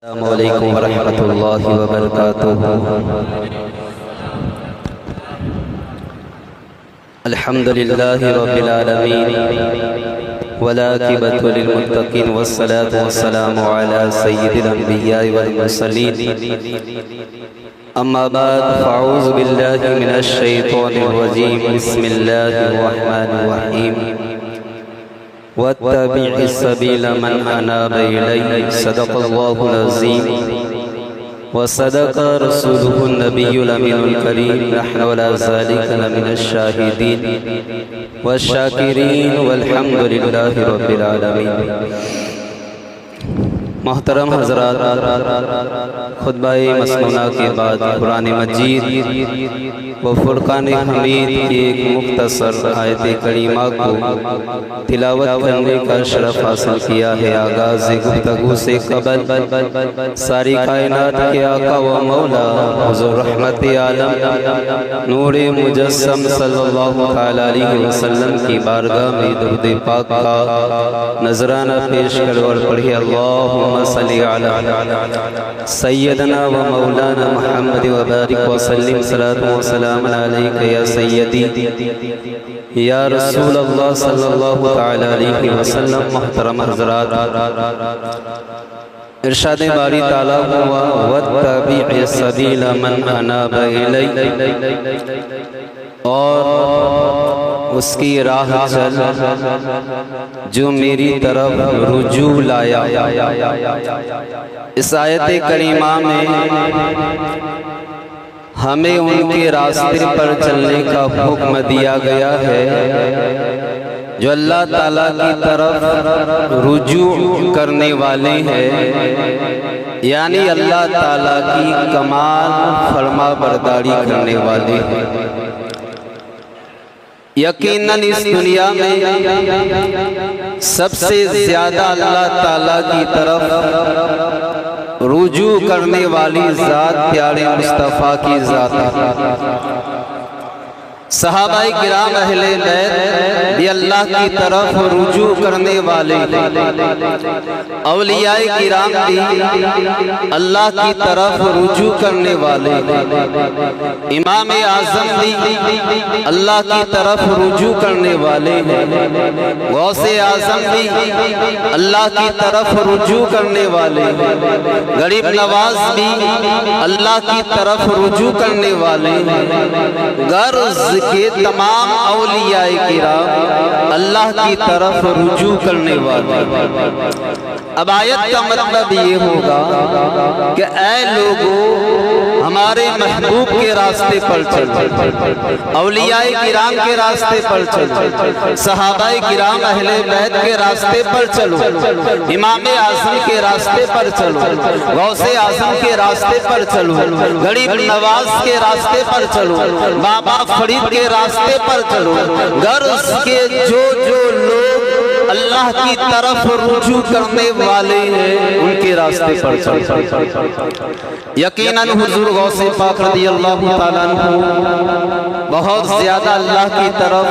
السلام علیکم ورحمۃ اللہ وبرکاتہ۔ الحمد للہ رب العالمین والعاقبۃ للمتقین والصلاة والسلام علی سید الانبیاء والمرسلین، اما بعد فاعوذ باللہ من الشیطان الرجیم، بسم اللہ الرحمن الرحیم، واتبع السبیل من اناب الی، صدق اللہ العظیم وصدق رسولہ النبی الامین الکریم، نحن علی ذلک لمن الشاہدین والشاکرین والحمد للہ رب العالمین۔ محترم حضرات، خطبہ مسنونہ کے بعد قرآن مجید و فرقان حمید کی ایک مختصر آیت کریمہ کو تلاوت کرنے کا شرف حاصل کیا ہے۔ آغاز گفتگو سے قبل ساری کائنات کے آقا و مولا حضور رحمت عالم نور مجسم صلی اللہ علیہ وسلم کی بارگاہ میں درود پاک کا نذرانہ پیش کرو اور پڑھے، اللہم صلی علی سیدنا و مولانا محمد وبارک وسلم، صلاۃ و سلام علیک یا سیدی یا رسول اللہ صلی اللہ علیہ وسلم۔ محترم حضرات، ارشاد باری تعالیٰ ہوا واتبع السبیل من اناب الی، اور اس کی راہ چل جو میری طرف رجوع لایا۔ اس آیت کریمہ میں ہمیں ان کے راستے پر چلنے کا حکم دیا گیا ہے جو اللہ تعالیٰ کی طرف رجوع کرنے والے ہیں، یعنی اللہ تعالیٰ کی کمال فرما برداری کرنے والے ہیں۔ یقیناً اس دنیا میں سب سے زیادہ اللہ تعالیٰ کی طرف رجوع کرنے والی ذات پیارے مصطفیٰ کی ذات ہے۔ صحابہ کرام اہل بیت بھی اللہ کی طرف رجوع کرنے والے، اولیاء کرام بھی اللہ کی طرف رجوع کرنے والے، امام اعظم بھی اللہ کی طرف رجوع کرنے والے ہیں، غوث اعظم بھی اللہ کی طرف رجوع کرنے والے ہیں، غریب نواز بھی اللہ کی طرف رجوع کرنے والے ہیں، غرض کہ تمام اولیاء کرام اللہ کی طرف رجوع کرنے والے۔ اب آیت کا مطلب یہ ہوگا کہ اے لوگوں، ہمارے محبوب کے راستے پر چلو، اولیاء کرام کے راستے پر چلو، صحابہ کرام اہل بیت کے راستے پر چلو، امام اعظم کے راستے پر چلو، غوث اعظم کے راستے پر چلو، غریب نواز کے راستے پر چلو، بابا فرید کے راستے پر چلو، غرض کے جو لوگ اللہ کی طرف رجوع کرنے والے ہیں ان کے راستے پر چلو۔ یقیناً حضور غوث پاک رضی اللہ تعالیٰ عنہ بہت زیادہ اللہ کی طرف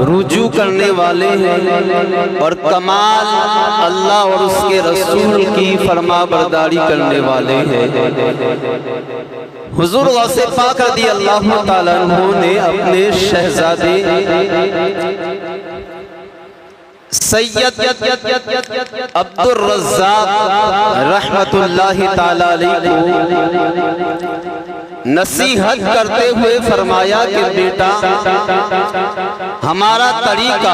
رجوع کرنے والے ہیں اور کمال اللہ اور اس کے رسول کی فرما برداری کرنے والے ہیں۔ حضور غوث پاک رضی اللہ تعالیٰ عنہ نے اپنے شہزادے سید عبد الرزاق رحمت اللہ تعالیٰ علیہ کو نصیحت کرتے ہوئے فرمایا کہ بیٹا، ہمارا طریقہ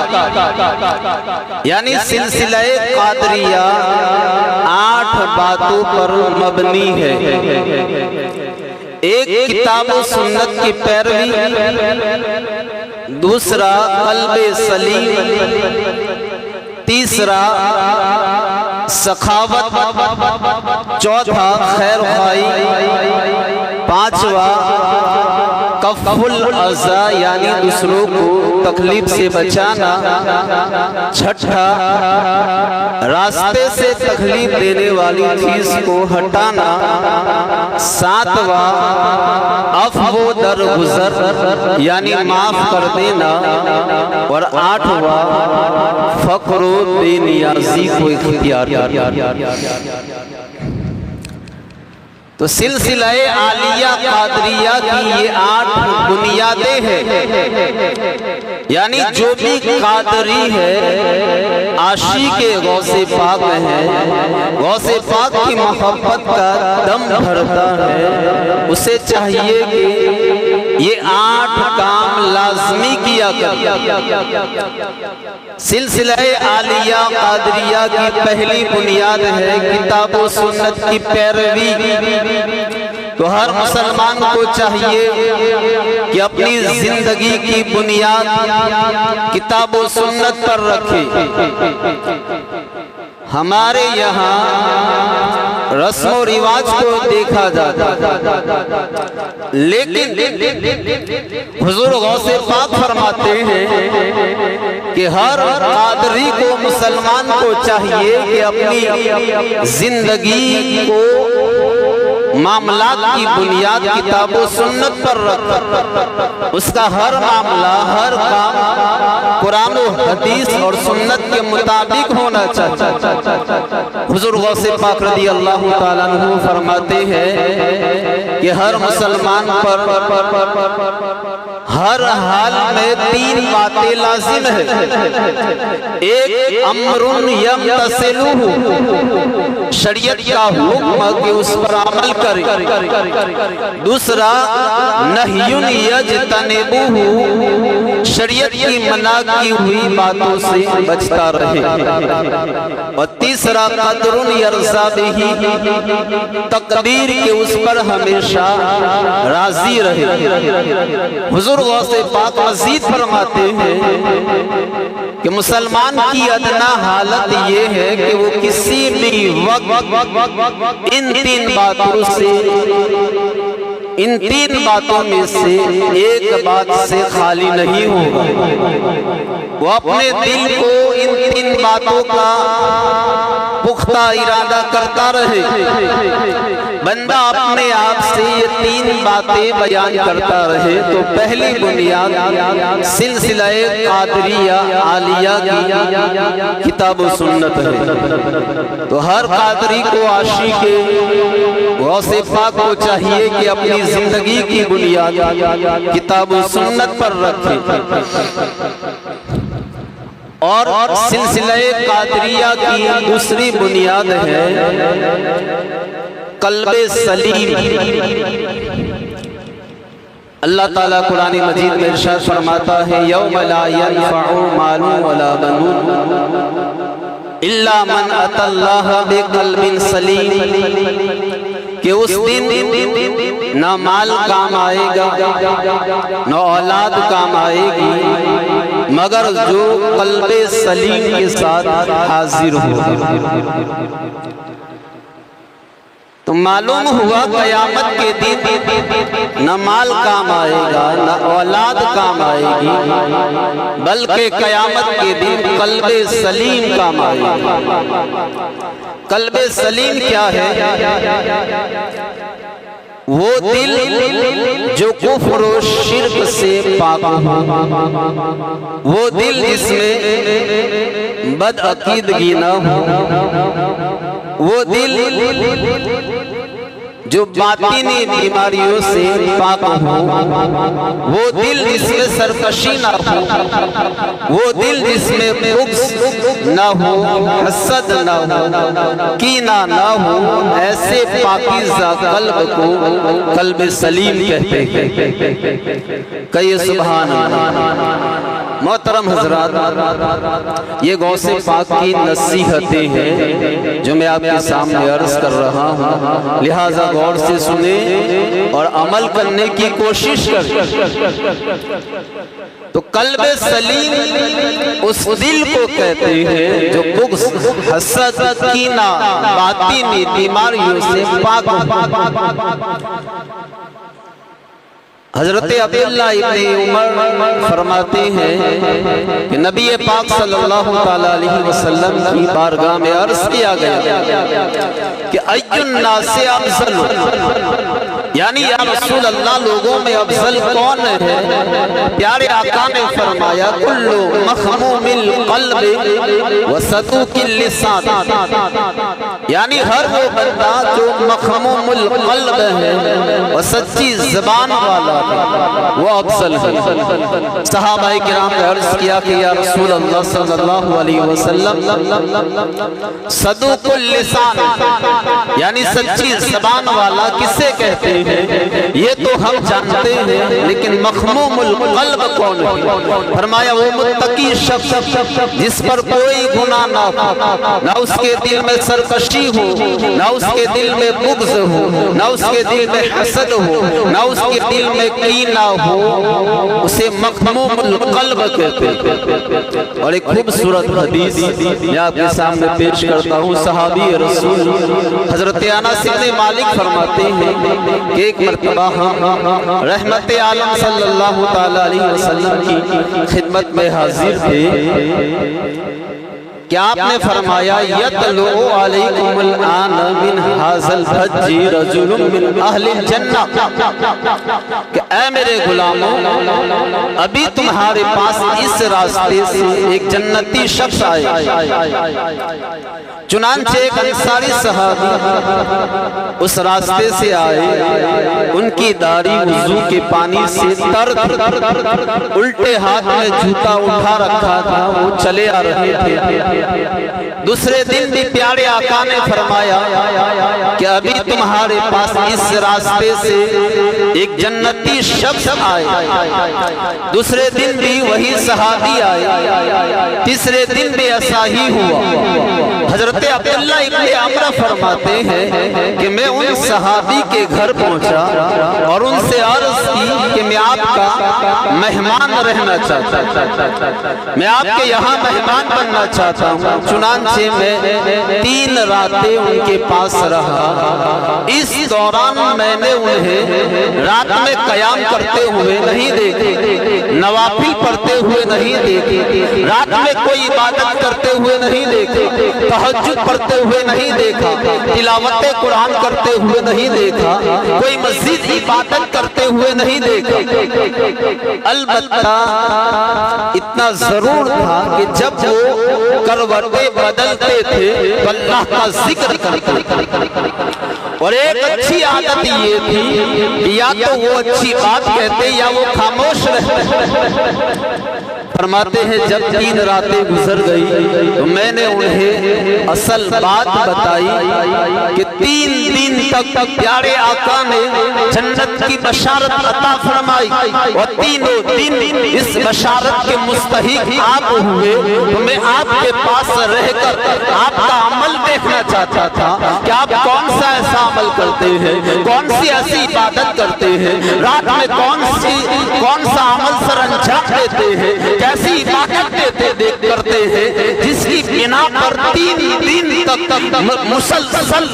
یعنی سلسلہ قادریہ 8 باتوں پر مبنی ہے۔ ایک کتاب و سنت کی پیروی، دوسرا قلب سلیم، تیسرا سخاوت، چوتھا خیر خواہی، پانچواں کف الاذی یعنی دوسروں کو تکلیف سے بچانا، چھٹا راستے سے تکلیف دینے والی چیز کو ہٹانا، ساتواں عفو درگزر یعنی معاف کر دینا، اور آٹھواں فقر و بے نیازی کو اختیار کرنا۔ تو سلسلہ عالیہ قادریہ کی یہ 8 بنیادیں ہیں، یعنی جو بھی قادری ہے عاشق غوث پاک ہے، غوث پاک کی محبت کا دم بھرتا ہے، اسے چاہیے کہ یہ 8 کام لازمی کیا کرے۔ سلسلہ عالیہ قادریہ کی پہلی بنیاد ہے کتاب و سنت کی پیروی۔ تو ہر مسلمان کو چاہیے کہ اپنی زندگی کی بنیاد کتاب و سنت پر رکھے۔ ہمارے یہاں رسم و رواج کو دیکھا جاتا، لیکن حضور غوث پاک فرماتے ہیں کہ ہر قادری کو، مسلمان کو چاہیے کہ اپنی زندگی کو معاملات کی بنیاد کتاب و سنت پر رکھ، اس کا ہر معاملہ، ہر کام قرآن و حدیث اور سنت کے مطابق ہونا چاہیے۔ حضور غوث پاک رضی اللہ تعالیٰ عنہ فرماتے ہیں کہ ہر مسلمان پر ہر حال میں 3 باتیں لازم ہیں۔ ایک امر یمتثلہ، شریعت کا حکم کہ اس پر عمل کرے۔ دوسرا نہی یجتنبہ، شریعت کی منع کی ہوئی باتوں سے بچتا رہے۔ اور تیسرا قدر یرضا بہ، تقدیر کہ اس پر ہمیشہ راضی رہے۔ حضور غوث پاک مزید فرماتے ہیں کہ مسلمان کی ادنا حالت یہ ہے کہ وہ کسی بھی وقت ان 3 باتوں سے، ان 3 باتوں میں سے ایک بات سے خالی نہیں ہوگا۔ وہ اپنے دل کو ان 3 باتوں کا پختہ ارادہ کرتا رہے۔ بندہ اپنے آپ سے یہ 3 باتیں بیان کرتا رہے تو پہلی بنیاد سلسلہ قادریہ عالیہ کی کتاب و سنت ہے۔ تو ہر قادری کو، عاشق غوث پاک کو چاہیے کہ اپنی زندگی کی بنیاد کتاب و سنت پر رکھے۔ اور سلسلہ قادریہ کی دوسری بنیاد ہے قلب سلیم۔ اللہ تعالیٰ قرآن مجید میں ارشاد فرماتا ہے یوم لا ينفع مال ولا بنون الا من اتى الله بقلب سلیم، کہ اس دن نہ مال کام آئے گا نہ اولاد کام آئے گی مگر جو قلب سلیم کے ساتھ حاضر ہو۔ تو معلوم ہوا قیامت کے دن نہ مال کام آئے گا نہ اولاد کام آئے گی، بلکہ قیامت کے دن قلب سلیم کام آئے گا۔ قلب سلیم کیا ہے؟ وہ دل جو کفر و شرک سے پاک ہو، وہ دل جس میں بد عقیدگی نہ ہو، وہ دل جو باطنی بیماریوں سے پاک ہو، وہ دل جس میں سرکشی نہ ہو، وہ دل جس میں بغض نہ ہو، حسد نہ ہو، کینہ نہ ہو، ایسے پاکیزہ قلب کو قلب سلیم کہتے ہیں۔ کہیے سبحان اللہ۔ محترم حضرات، یہ غوث پاک کی نصیحتیں ہیں جو میں آپ کے سامنے عرض کر رہا ہوں، لہٰذا غور سے سنیں اور عمل کرنے کی کوشش کریں۔ تو قلب سلیم اس دل کو کہتے ہیں جو بغض، حسد، کینہ، باطنی بیماریوں سے پاک ہو۔ حضرت عبداللہ ابن عمر فرماتے ہیں کہ نبی پاک صلی اللہ علیہ وسلم کی بارگاہ میں عرض کیا گیا کہ ای الناس افضل، یعنی یا رسول اللہ لوگوں میں افضل کون ہے؟ پیارے آقا نے فرمایا کلو مخموم القلب وصدوق اللسان، یعنی ہر وہ بندہ جو مخموم القلب ہے اور سچی زبان والا وہ افضل ہے۔ صحابہ کرام نے عرض کیا کہ یا رسول اللہ صلی اللہ علیہ وسلم صدوق اللسان یعنی سچی زبان والا کسے کہتے ہیں؟ یہ تو ہم جانتے ہیں، لیکن مخموم القلب کون ہے؟ فرمایا وہ متقی شخص جس پر کوئی گناہ نہ ہو، نہ اس کے دل میں سرکشی ہو، نہ اس کے دل میں بغض ہو، نہ اس کے دل میں حسد ہو، نہ اس کے دل میں کینہ ہو، اسے مخموم القلب کہتے ہیں۔ اور ایک خوبصورت حدیث میں آپ کے سامنے پیش کرتا ہوں۔ صحابی رسول حضرت انس بن مالک فرماتے ہیں کہ ایک مرتبہ ہم رحمت عالم صلی اللہ تعالی علیہ وسلم کی خدمت میں حاضر تھے کہ آپ نے فرمایا یتلو علیکم الآن من ھذا الحج رجل من اہل الجنہ، کہ اے میرے غلاموں ابھی تمہارے پاس اس راستے سے ایک جنتی شخص آئے۔ چنانچہ ایک انصاری صحابی اس راستے سے آئے، ان کی داڑھی وضو کے پانی سے تر الٹے ہاتھ میں جوتا اٹھا رکھا تھا، وہ چلے آ رہے تھے۔ دوسرے دن بھی پیارے آقا نے فرمایا کہ ابھی تمہارے پاس اس راستے سے ایک جنتی شخص آئے۔ دوسرے دن بھی وہی صحابی آئے، تیسرے دن بھی ایسا ہی ہوا۔ حضرت عبداللہ ابن عمرو فرماتے ہیں کہ میں ان صحابی کے گھر پہنچا اور ان سے عرض کی کہ میں آپ کا مہمان رہنا چاہتا ہوں، میں آپ کے یہاں مہمان بننا چاہتا ہوں۔ چنانچہ میں 3 راتیں ان کے پاس رہا۔ اس دوران میں نے انہیں رات میں قیام کرتے ہوئے نہیں دیکھے، نوافل پڑھتے ہوئے نہیں دیکھے، رات میں کوئی عبادت کرتے ہوئے نہیں دیکھے، تہجد پڑھتے ہوئے نہیں دیکھا، تلاوت قرآن کرتے ہوئے نہیں دیکھا، کوئی مزید عبادت کرتے ہوئے نہیں دیکھا۔ البتہ اتنا ضرور تھا کہ جب وہ کروٹیں بدلتے تھے تو اللہ کا ذکر کرتے، اور ایک اچھی عادت یہ تھی کہ یا تو وہ اچھی بات کہتے یا وہ خاموش رہتے۔ فرماتے ہیں جب 3 راتیں گزر گئی تو میں نے انہیں اصل بات بتائی کہ 3 دن تک پیارے آقا نے جنت کی بشارت عطا فرمائی اور 3 دن اس بشارت کے مستحق آپ ہوئے، تو میں آپ کے پاس رہ کر آپ کا عمل دیکھنا چاہتا تھا کہ آپ کون سا ایسا عمل کرتے ہیں، کون سی ایسی عبادت کرتے ہیں، رات میں کون سا عمل سر انجام دیتے ہیں، کیسی عبادت کرتے ہیں جس کی بنا پر 3 دن تک مسلسل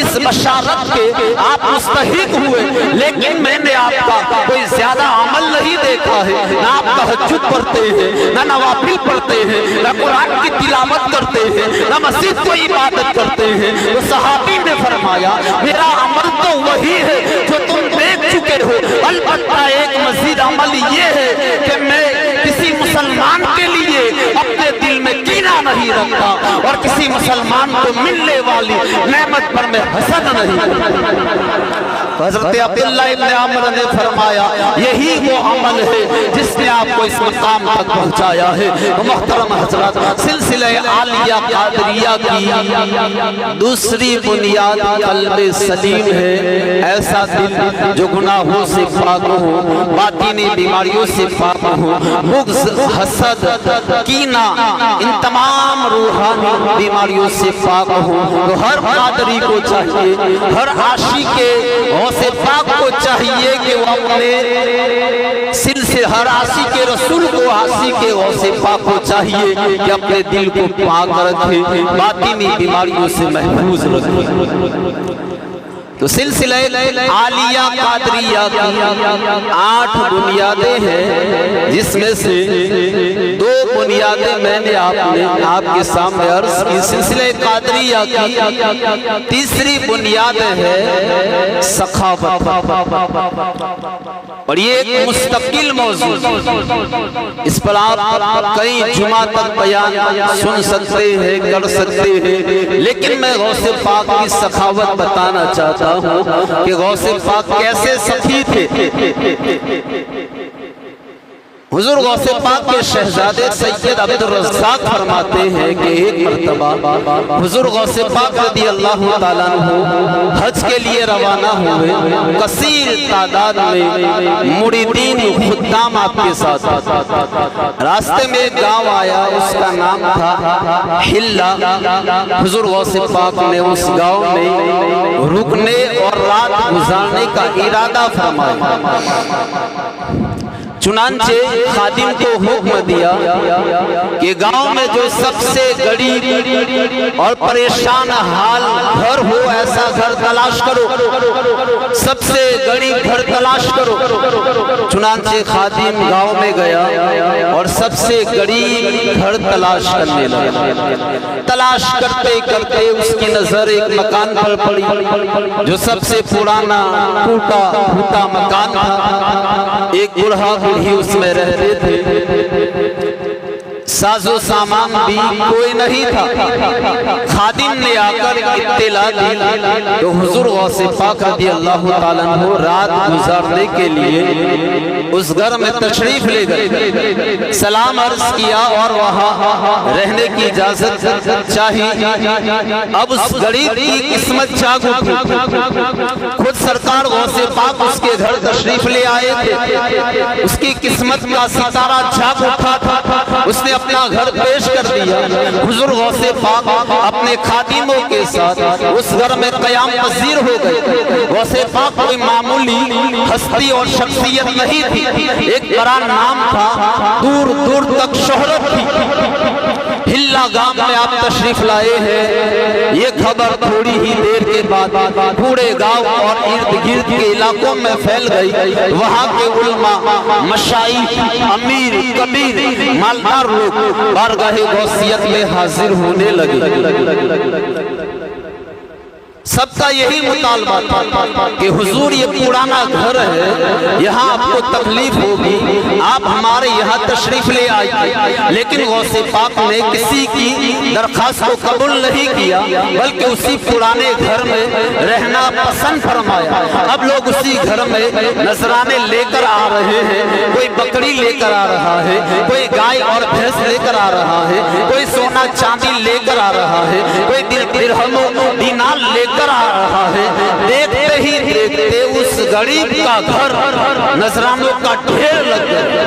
اس بشارت کے آپ مستحق ہوئے۔ لیکن میں نے آپ کا کوئی زیادہ عمل نہیں دیکھا ہے، نہ آپ تہجد پڑھتے ہیں، نہ نوافل پڑھتے ہیں، نہ قرآن کی تلاوت کرتے ہیں، نہ مسجد کو عبادت کرتے ہیں۔ تو صحابی نے فرمایا میرا عمل تو وہی ہے جو تم دیکھ چکے ہو، البتہ ایک مزید عمل یہ ہے کہ میں کسی مسلمان کے لیے اپنے دل میں کینہ نہیں رکھتا اور کسی مسلمان کو ملنے والی نعمت پر میں حسد نہیں کرتا۔ حضرت عبداللہ ابن عمرو نے فرمایا یہی وہ عمل ہے جس نے آپ کو اس مقام تک پہنچایا ہے۔ محترم حضرات، سلسلہ عالیہ قادریہ کی دوسری بنیاد قلب سلیم ہے، ایسا دل جو گناہوں سے پاک ہو، باطنی بیماریوں سے پاک ہو، بغض، حسد، کینہ، ان تمام روحانی بیماریوں سے پاک ہو۔ تو ہر قادری کو چاہیے، ہر عاشق غوث پاک کو چاہیے کہ وہ اپنے سلسلے ہر عاشق رسول کو، عاشق غوث پاک کو چاہیے کہ اپنے دل کو پاک رکھے، باطنی بیماریوں سے محفوظ رکھے۔ تو سلسلہ عالیہ قادریہ کی 8 بنیادیں ہیں، جس میں سے 2 بنیادیں میں نے آپ کے سامنے عرض کی۔ سلسلہ قادریہ کی تیسری بنیاد ہے سخاوت، اور یہ ایک مستقل موضوع، اس پر آپ کئی جمعہ تک بیان سن سکتے ہیں، کر سکتے ہیں، لیکن میں غوث پاک کی سخاوت بتانا چاہتا ہوں کہ غوث پاک کیسے سخی تھے۔ حضور غوث پاک کے شہزادے سید عبد الرزاق فرماتے ہیں کہ ایک مرتبہ حضور غوث پاک رضی اللہ تعالیٰ عنہ حج کے لیے روانہ ہوئے، کثیر تعداد میں مریدین خدام آپ کے ساتھ۔ راستے میں ایک گاؤں آیا، اس کا نام تھا حلہ۔ حضور غوث پاک نے اس گاؤں میں رکنے اور رات گزارنے کا ارادہ فرمایا۔ چنانچہ خادم کو حکم دیا کہ گاؤں میں جو سب سے غریب اور پریشان حال گھر ہو، ایسا گھر تلاش کرو، سب سے غریب گھر تلاش کرو۔ چنانچہ خادم گاؤں میں گیا اور سب سے غریب گھر تلاش کرنے لگا۔ تلاش کرتے کرتے اس کی نظر ایک مکان پر پڑی جو سب سے پرانا ٹوٹا پھوٹا مکان تھا۔ ایک بوڑھا بوڑھی اس میں رہتے تھے، ساز و سامان بھی کوئی نہیں تھا۔ خادم نے آ کر اطلاع دی تو حضور غوث پاک رضی اللہ تعالیٰ عنہ رات گزارنے کے لیے اس گھر میں تشریف لے گئے، سلام عرض کیا اور وہاں رہنے کی اجازت چاہی۔ اب اس غریب کی قسمت جاگ اٹھی، خود سرکار غوث پاک اس کے گھر تشریف لے آئے تھے، اس کی قسمت کا ستارہ جاگ اٹھا تھا، اس نے اپنا گھر پیش کر دیا۔ حضور غوث پاک اپنے خادموں کے ساتھ اس گھر میں قیام پذیر ہو گئے۔ غوث پاک کوئی معمولی ہستی اور شخصیت نہیں تھی، ایک بڑا نام تھا، دور دور تک شہرت تھی۔ حلہ گام میں آپ تشریف لائے ہیں، یہ خبر تھوڑی ہی دیر کے بعد پورے گاؤں اور ارد گرد کے علاقوں میں پھیل گئی۔ وہاں کے علماء، مشائخ، امیر، کبیر، مالدار لوگ بارگاہ غوثیت میں حاضر ہونے لگے۔ سب کا یہی مطالبہ تھا کہ حضور یہ پرانا گھر ہے، یہاں آپ کو تکلیف ہوگی، آپ ہمارے یہاں تشریف لے آئیے۔ لیکن غوث پاک نے کسی کی درخواست کو قبول نہیں کیا، بلکہ اسی پرانے گھر میں رہنا پسند فرمایا۔ اب لوگ اسی گھر میں نذرانے لے کر آ رہے ہیں، کوئی بکری لے کر آ رہا ہے، کوئی گائے اور بھینس لے کر آ رہا ہے، کوئی سونا چاندی لے کر آ رہا ہے، کوئی درہم و دینار لے کر آ رہا ہے۔ دیکھتے ہی دیکھتے اس غریب کا گھر نذرانوں کا ڈھیر لگ گیا۔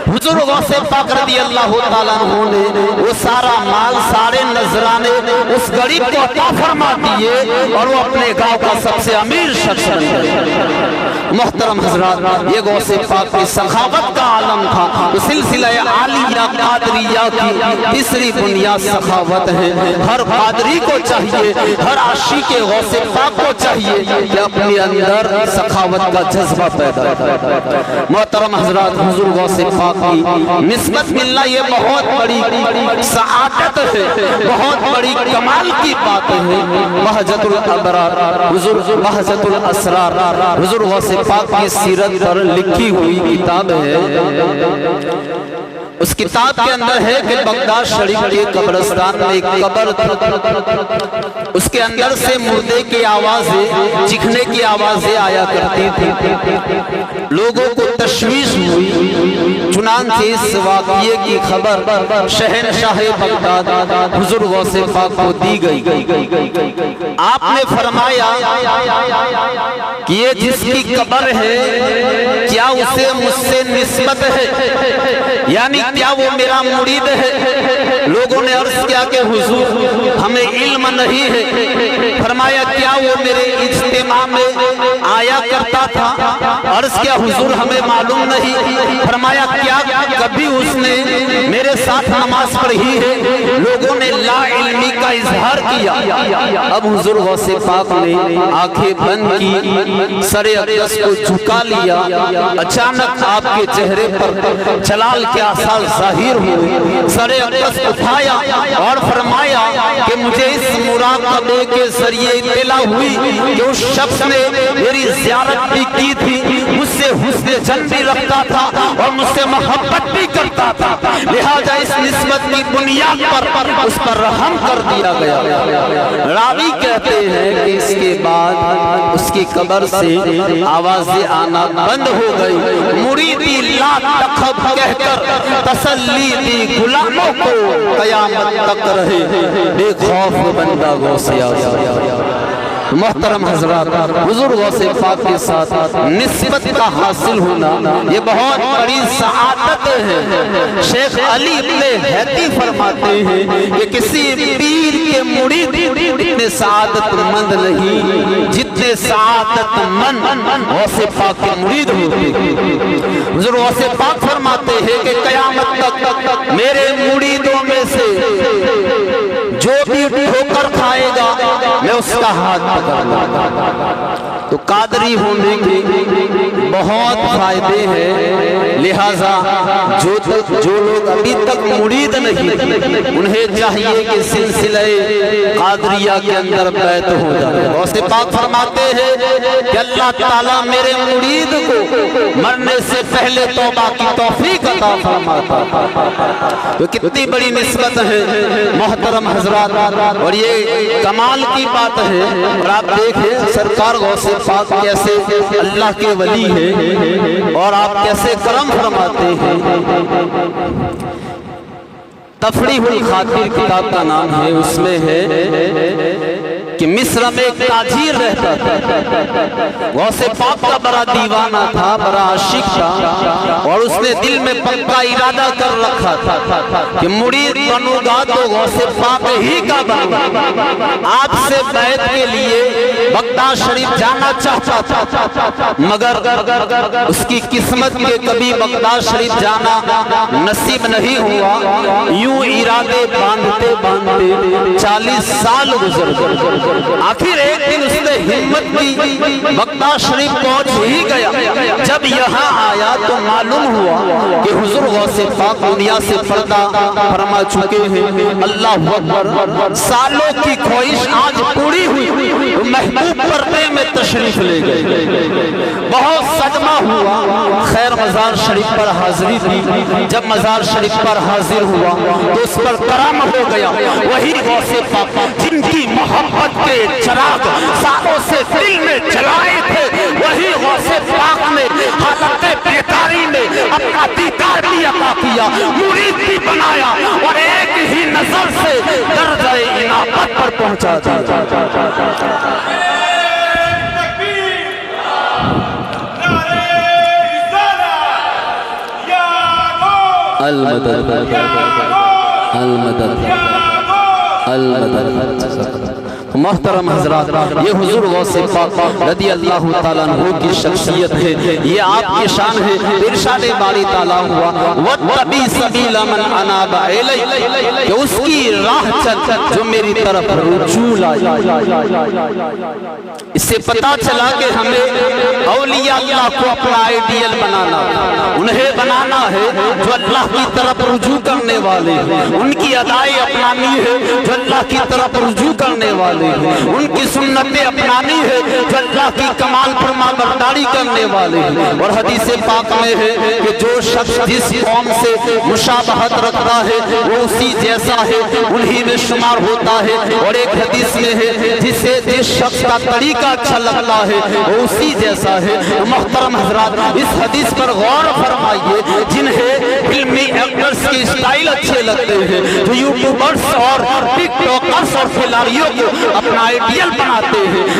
حضور غوث پاک رضی اللہ تعالیٰ عنہ نے وہ سارا مال، سارے نذرانے اس غریب کو عطا فرما دیے اور وہ اپنے گاؤں کا سب سے امیر شخص بن گئے۔ محترم حضرات، یہ غوث پاک کی سخاوت کا عالم تھا۔ سلسلہ عالیہ قادریہ کی تیسری بنیاد سخاوت ہے۔ ہر قادری کو چاہیے، ہر عاشق غوث پاک کو چاہیے کہ اپنے اندر سخاوت کا جذبہ پیدا کرے۔ محترم حضرات، حضور غوث پاک کی نسبت ملنا یہ بہت بڑی سعادت ہے، بہت بڑی کمال کی بات ہے۔ بہجت الابرار، حضور بہجت الاسرار، حضور غوث پاک کی سیرت پر لکھی ہوئی کتاب ہے۔ اس کتاب کے اندر ہے کہ بغداد شریف کے قبرستان میں ایک قبر تھی، اس کے اندر سے مردے کی آوازیں، چکھنے کی آوازیں آیا کرتی تھی۔ لوگوں کو تشویش ہوئی، چنانچہ اس واقعے کی خبر شہنشاہ بغداد حضور غوث پاک کو دی گئی۔ آپ نے فرمایا کہ یہ جس کی قبر ہے کیا اسے مجھ سے نسبت ہے، یعنی کیا وہ میرا مرید ہے؟ لوگوں نے عرض کیا کہ حضور ہمیں علم نہیں ہے۔ فرمایا کیا وہ میرے اجتماع میں آیا کرتا تھا؟ عرض کیا حضور ہمیں معلوم نہیں۔ فرمایا کیا کبھی اس نے میرے ساتھ نماز پڑھی ہے؟ لوگوں نے لا علمی کا اظہار کیا۔ اب حضور غوث پاک نے آنکھیں بند کی، سر اقدس کو جھکا لیا، اچانک آپ کے چہرے پر جلال کے آثار ظاہر ہوئے، سر اقدس اٹھایا اور فرمایا کہ مجھے اس مراقبے کے ذریعے اطلاع ہوئی کہ اس شخص نے میری زیارت بھی کی تھی، مجھ سے حسن جن بھی رکھتا تھا اور مجھ سے محبت بھی کرتا تھا، لہذا اس نسبت کی بنیاد پر اس پر رحم کر دیا گیا۔ راوی کہتے ہیں کہ اس کے بعد اس کی قبر سے آوازیں آنا بند ہو گئی۔ مریدی لا تخف کہہ کر تسلی دی غلاموں کو، قیامت تک رہے بے خوف بندہ غوث اعظم۔ محترم حضرات، حضور غوث پاک کے ساتھ نسبت کا حاصل ہونا یہ بہت بڑی سعادت ہے۔ شیخ علی ابن حیدی فرماتے ہیں کہ کسی پیر کے مرید اتنے سعادت مند نہیں جتنے سعادت مند غوث پاک کے مرید ہوتے ہیں۔ حضور غوث پاک فرماتے ہیں کہ قیامت تک میرے مریدوں میں سے جو بھی ٹھوکر کھائے گا میں اس کا ہاتھ پکڑ لوں گا۔ تو قادری ہونے کے بہت فائدے ہیں، لہٰذا جو لوگ ابھی تک مرید نہیں انہیں چاہیے کہ سلسلہ قادریہ کے اندر بیعت ہو جائے۔ غوث پاک فرماتے ہیں کہ اللہ تعالیٰ میرے مرید کو مرنے سے پہلے توبہ کی توفیق عطا فرماتا۔ تو کتنی بڑی نسبت ہے محترم حضرات، اور یہ کمال کی بات ہے۔ اور آپ دیکھیں سرکار غوث پاک کیسے اللہ کے ولی ہیں اور آپ کیسے کرم فرماتے ہیں۔ تفریح الخاطر کتاب کا نام ہے، اس میں ہے کہ مصر میں ایک تاجر رہتا تھا، غوث پاک کا بڑا دیوانہ تھا، بڑا عاشق تھا، اور اس نے دل میں پکا ارادہ کر رکھا تھا کہ مرید بنوں گا تو غوث پاک ہی کا بنوں گا۔ آپ سے بیعت کے لیے بغداد شریف جانا چاہتا تھا، مگر اس کی قسمت کے کبھی بغداد شریف جانا نصیب نہیں ہوا۔ یوں ارادے باندھتے باندھتے 40 سال گزر گئے۔ آخر ایک دن اس نے ہمت کی، بغداد شریف پہنچ ہی گیا۔ جب یہاں آیا تو معلوم ہوا کہ حضور غوث پاک دنیا سے پردہ فرما چکے ہیں۔ اللہ اکبر، سالوں کی خواہش آج پوری ہوئی، محبوب پردے میں تشریف لے گئے۔ بہت صدمہ ہوا، خیر مزار شریف پر حاضری دی۔ جب مزار شریف پر حاضر ہوا تو اس پر کرم ہو گیا۔ وہی غوث پاک جن کی محبت کے چراغ سالوں سے دل میں جلائے تھے، وہی غوث پاک نے حالت بیداری میں اپنا دیدار بھی عطا کیا، مرید بھی بنایا، اور ایک ہی نظر سے درجہ انابت پر پہنچا دیا۔ المدد المدد المدد۔ محترم حضرات، یہ حضور غوث پاک رضی اللہ تعالیٰ عنہ کی شخصیت ہے، یہ آپ کی شان ہے۔ ارشاد باری تعالیٰ ہوا وَاتَّبِعْ سَبِيلَ مَنْ أَنَابَ إِلَيَّ، کہ اس کی راہ چل جو میری طرف رجوع لائے۔ اس سے پتا چلا کہ ہمیں اولیاء اللہ کو اپنا آئیڈیل بنانا، انہیں بنانا ہے جو اللہ کی طرف رجوع کرنے والے ہیں، ان کی ادائیں اپنانی ہے جو اللہ کی طرف رجوع کرنے والے ہیں، ان کی سنتیں اپنانی ہے جو اللہ کی کمال فرما برداری کرنے والے ہیں۔ اور حدیث پاک میں ہے کہ جو شخص جس قوم سے مشابہت رکھتا ہے وہ اسی جیسا ہے، انہی میں شمار ہوتا ہے۔ اور ایک حدیث میں ہے جسے جس شخص کا طریقہ اچھا لگتا ہے وہ اسی جیسا ہے۔ محترم حضرات، اس حدیث پر غور فرمائیے، جنہیں فلمی ایکٹرز کی اسٹائل اچھے لگتے ہیں، جو یوٹیوبرز اور ٹک ٹاکرز اور کھلاڑیوں کو اپنا آئیڈیل بناتے ہیں،